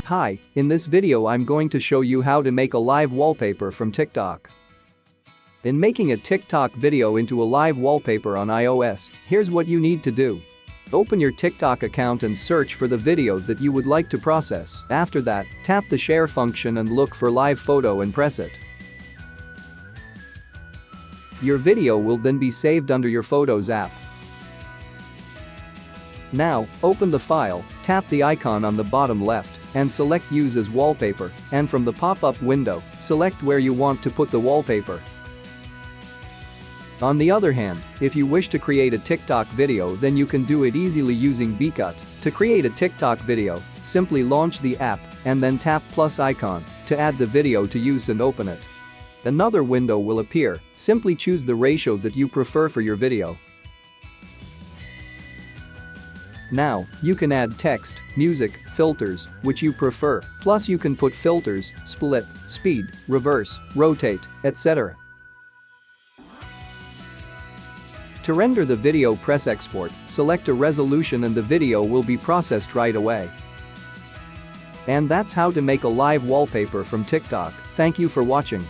Hi, in this video I'm going to show you how to make a live wallpaper from TikTok. In making a TikTok video into a live wallpaper on iOS, here's what you need to do. Open your TikTok account and search for the video that you would like to process. After that, tap the share function and look for live photo and press it. Your video will then be saved under your Photos app. Now, open the file, tap the icon on the bottom left, and select Use as Wallpaper, and from the pop-up window, select where you want to put the wallpaper. On the other hand, if you wish to create a TikTok video, then you can do it easily using Bcut. To create a TikTok video, simply launch the app and then tap plus icon to add the video to use and open it. Another window will appear, simply choose the ratio that you prefer for your video. Now, you can add text, music, filters, which you prefer, plus you can put filters, split, speed, reverse, rotate, etc. To render the video, press export, select a resolution and the video will be processed right away. And that's how to make a live wallpaper from TikTok. Thank you for watching.